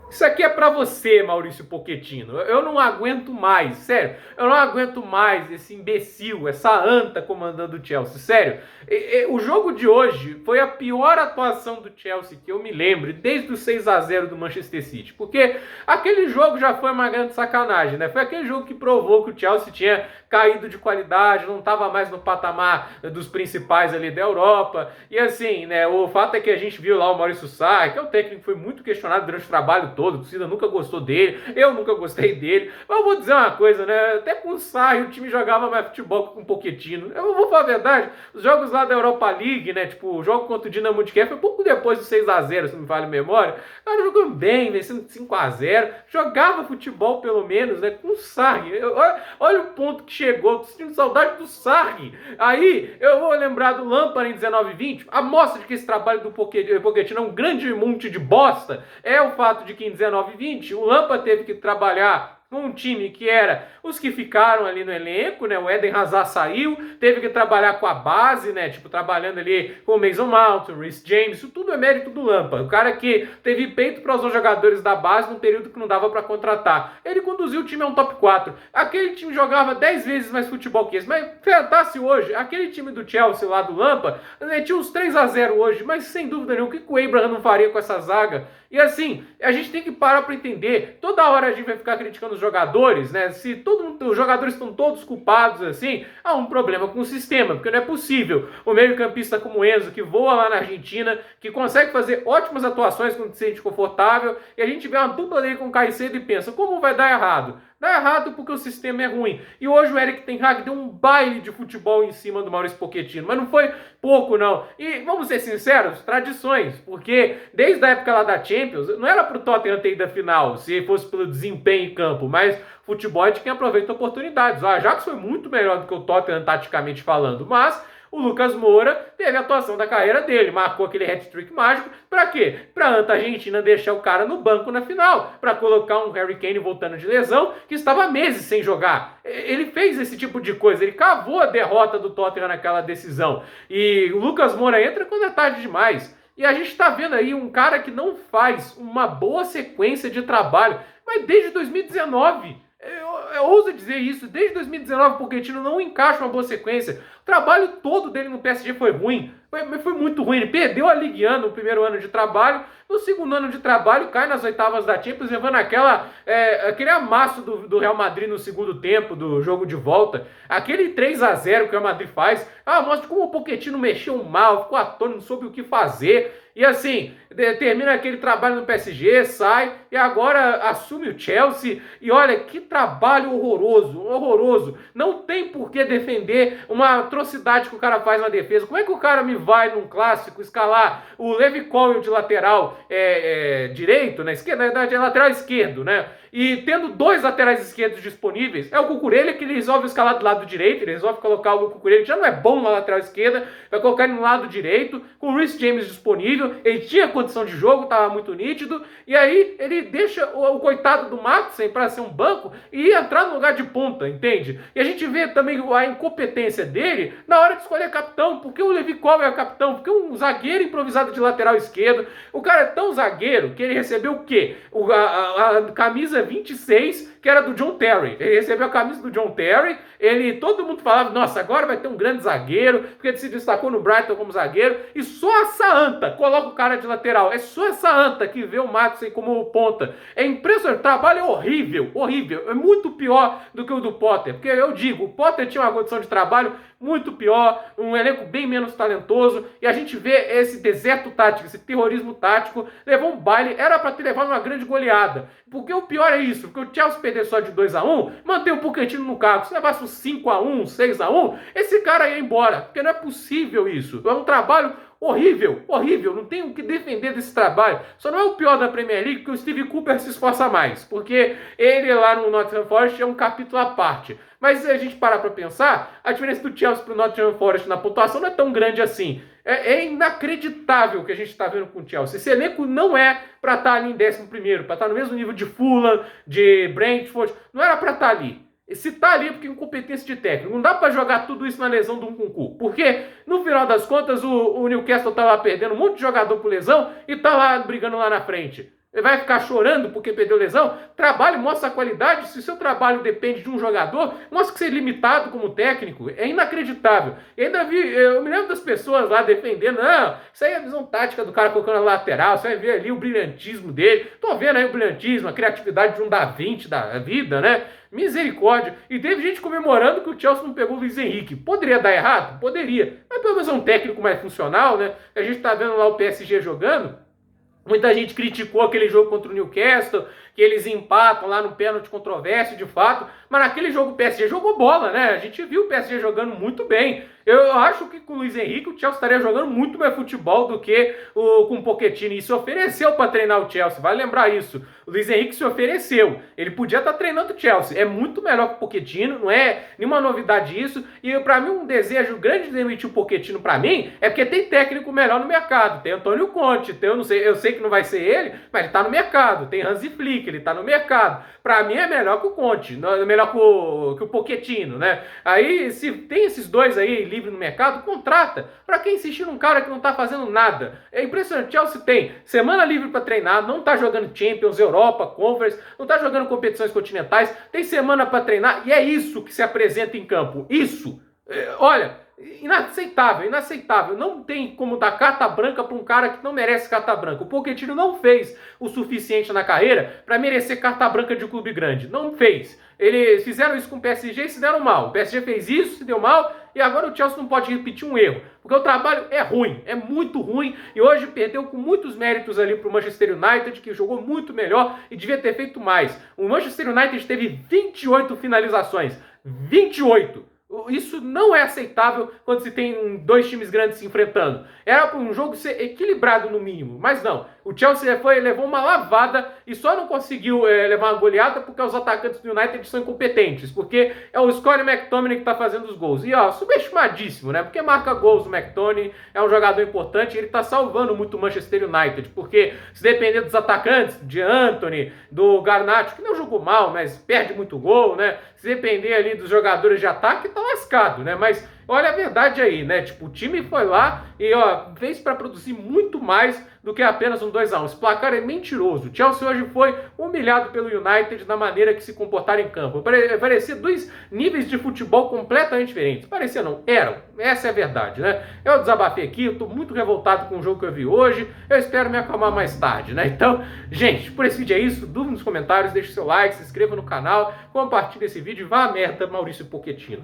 Isso aqui é pra você, Maurício Pochettino. Eu não aguento mais, sério. Eu não aguento mais esse imbecil, essa anta comandando o Chelsea, sério. O jogo de hoje foi a pior atuação do Chelsea que eu me lembro, desde o 6-0 do Manchester City. Porque aquele jogo já foi uma grande sacanagem, né? Foi aquele jogo que provou que o Chelsea tinha caído de qualidade, não estava mais no patamar dos principais ali da Europa. E assim, né, o fato é que a gente viu lá o Maurício Sarri, que é um técnico que foi muito questionado durante o trabalho todo, a torcida nunca gostou dele, eu nunca gostei dele. Mas eu vou dizer uma coisa, né, até com o Sarri o time jogava mais futebol que com um Pochettino. Eu vou falar a verdade, os jogos lá da Europa League, né, tipo, o jogo contra o Dinamo de Kiev foi pouco depois do 6-0, se não me falha a memória. O cara jogando bem, vencendo 5-0, jogava futebol pelo menos, né, com o Sarri. Olha o ponto que chegou, tô sentindo saudade do Sarri. Aí, eu vou lembrar do Lampard em 19-20, a mostra de que esse trabalho do Pochettino é um grande monte de bosta, é o fato de que em 19-20 o Lampard teve que trabalhar um time que era os que ficaram ali no elenco, né? O Eden Hazard saiu, teve que trabalhar com a base, né? Tipo, trabalhando ali com o Mason Mount, o Reece James, isso tudo é mérito do Lampard. O cara que teve peito para os jogadores da base num período que não dava para contratar. Ele conduziu o time a um top 4. Aquele time jogava 10 vezes mais futebol que esse, mas enfrentasse hoje, aquele time do Chelsea lá do Lampard, né, tinha uns 3-0 hoje, mas sem dúvida nenhuma, o que o Abraham não faria com essa zaga? E assim, a gente tem que parar para entender, toda hora a gente vai ficar criticando os jogadores, né? Se os jogadores estão todos culpados, assim, há um problema com o sistema, porque não é possível o meio-campista como o Enzo, que voa lá na Argentina, que consegue fazer ótimas atuações quando se sente confortável, e a gente vê uma dupla dele com o Caicedo e pensa, como vai dar errado? Dá errado porque o sistema é ruim. E hoje o Erik ten Hag deu um baile de futebol em cima do Maurício Pochettino. Mas não foi pouco, não. E vamos ser sinceros, tradições. Porque desde a época lá da Champions, não era pro Tottenham ter ido à final, se fosse pelo desempenho em campo. Mas futebol é de quem aproveita oportunidades. O Ajax foi muito melhor do que o Tottenham taticamente falando. Mas o Lucas Moura teve a atuação da carreira dele, marcou aquele hat-trick mágico. Pra quê? Pra anta Argentina deixar o cara no banco na final, pra colocar um Harry Kane voltando de lesão, que estava meses sem jogar. Ele fez esse tipo de coisa, ele cavou a derrota do Tottenham naquela decisão. E o Lucas Moura entra quando é tarde demais. E a gente tá vendo aí um cara que não faz uma boa sequência de trabalho, mas desde 2019... Eu ouso dizer isso, desde 2019 o Pochettino não encaixa uma boa sequência. O trabalho todo dele no PSG foi ruim, foi muito ruim. Ele perdeu a Ligue 1 no primeiro ano de trabalho, no segundo ano de trabalho cai nas oitavas da Champions, levando aquele amasso do Real Madrid no segundo tempo do jogo de volta. Aquele 3-0 que o Real Madrid faz, mostra como o Pochettino mexeu mal, ficou atônito, não soube o que fazer. E assim, termina aquele trabalho no PSG, sai e agora assume o Chelsea. E olha, que trabalho horroroso, horroroso. Não tem por que defender uma atrocidade que o cara faz na defesa. Como é que o cara me vai num clássico escalar o Levi Colwill de lateral direito, na esquerda, na verdade é lateral esquerdo, né? E tendo dois laterais esquerdos disponíveis, é o Cucurella que ele resolve escalar do lado direito, ele resolve colocar o Cucurella, que já não é bom na lateral esquerda, vai colocar ele no lado direito, com o Reece James disponível, ele tinha condição de jogo, estava muito nítido, e aí ele deixa o coitado do Maxen para ser um banco e entrar no lugar de ponta, entende? E a gente vê também a incompetência dele na hora de escolher capitão, porque o Levi Colwill é capitão, porque um zagueiro improvisado de lateral esquerdo, o cara é tão zagueiro que ele recebeu o quê? A camisa 26, que era do John Terry. Ele recebeu a camisa do John Terry, todo mundo falava, nossa, agora vai ter um grande zagueiro, porque ele se destacou no Brighton como zagueiro, e só essa anta coloca o cara de lateral. É só essa anta que vê o Maxey como ponta. É impressionante, o trabalho é horrível, horrível. É muito pior do que o do Potter, porque eu digo, o Potter tinha uma condição de trabalho muito pior, um elenco bem menos talentoso, e a gente vê esse deserto tático, esse terrorismo tático, levou um baile, era para ter levado uma grande goleada, porque o pior é isso, porque o Chelsea perder só de 2-1, manter o Pochettino no cargo, se levasse um 5-1, 6-1, esse cara ia embora, porque não é possível isso, é um trabalho horrível, horrível, não tem o que defender desse trabalho. Só não é o pior da Premier League que o Steve Cooper se esforça mais, porque ele lá no Nottingham Forest é um capítulo à parte. Mas se a gente parar para pensar, a diferença do Chelsea para o Nottingham Forest na pontuação não é tão grande assim. É inacreditável o que a gente está vendo com o Chelsea. Esse elenco não é para estar ali em 11º, para estar no mesmo nível de Fulham, de Brentford, não era para estar ali. Se tá ali é porque é incompetência de técnico. Não dá pra jogar tudo isso na lesão de um Nkunku. Porque, no final das contas, o Newcastle tá lá perdendo um monte de jogador por lesão e tá lá brigando lá na frente. Ele vai ficar chorando porque perdeu lesão? Trabalhe, mostra a qualidade. Se o seu trabalho depende de um jogador, mostra que você é limitado como técnico. É inacreditável. E ainda eu me lembro das pessoas lá defendendo. Não, isso aí é a visão tática do cara colocando na lateral. Você vai ver ali o brilhantismo dele. Tô vendo aí o brilhantismo, a criatividade de um Da Vinci da vida, né? Misericórdia. E teve gente comemorando que o Chelsea não pegou o Luiz Henrique. Poderia dar errado? Poderia. Mas pelo menos é um técnico mais funcional, né? A gente tá vendo lá o PSG jogando. Muita gente criticou aquele jogo contra o Newcastle, que eles empatam lá no pênalti controverso, de fato. Mas naquele jogo o PSG jogou bola, né? A gente viu o PSG jogando muito bem. Eu acho que com o Luiz Henrique o Chelsea estaria jogando muito mais futebol do que com o Pochettino. E se ofereceu para treinar o Chelsea, vai lembrar isso. O Luiz Henrique se ofereceu. Ele podia estar treinando o Chelsea. É muito melhor que o Pochettino, não é nenhuma novidade isso. E para mim um desejo grande de demitir o Pochettino para mim é porque tem técnico melhor no mercado. Tem Antônio Conte, eu sei que não vai ser ele, mas ele está no mercado. Tem Hansi Flick, ele está no mercado. Para mim é melhor que o Conte, melhor que o Pochettino, né? Aí se tem esses dois aí livre no mercado, contrata. Para quem insistir num cara que não tá fazendo nada? É impressionante. Chelsea tem semana livre para treinar, não tá jogando Champions, Europa, Conference, não tá jogando competições continentais, tem semana para treinar e é isso que se apresenta em campo. Isso. Olha, inaceitável, inaceitável. Não tem como dar carta branca para um cara que não merece carta branca. O Pochettino não fez o suficiente na carreira para merecer carta branca de clube grande. Não fez. Eles fizeram isso com o PSG e se deram mal. O PSG fez isso, se deu mal, e agora o Chelsea não pode repetir um erro. Porque o trabalho é ruim, é muito ruim, e hoje perdeu com muitos méritos ali para o Manchester United, que jogou muito melhor e devia ter feito mais. O Manchester United teve 28 finalizações. 28! Isso não é aceitável quando se tem dois times grandes se enfrentando. Era para um jogo ser equilibrado no mínimo, mas não. O Chelsea levou uma lavada e só não conseguiu levar uma goleada porque os atacantes do United são incompetentes, porque é o Scott McTominay que está fazendo os gols. E ó, subestimadíssimo, né? Porque marca gols o McTominay, é um jogador importante e ele está salvando muito o Manchester United, porque se depender dos atacantes, de Antony, do Garnacho, que não jogou mal, mas perde muito gol, né? Se depender ali dos jogadores de ataque, tá lascado, né? Mas olha a verdade aí, né? Tipo, o time foi lá e ó, fez para produzir muito mais do que apenas um 2-1. Esse placar é mentiroso. O Chelsea hoje foi humilhado pelo United na maneira que se comportaram em campo. Parecia dois níveis de futebol completamente diferentes. Parecia não, eram. Essa é a verdade, né? Eu desabafei aqui, eu tô muito revoltado com o jogo que eu vi hoje. Eu espero me acalmar mais tarde, né? Então, gente, por esse vídeo é isso. Dúvida nos comentários, deixe seu like, se inscreva no canal, compartilhe esse vídeo e vá à merda, Maurício Pochettino.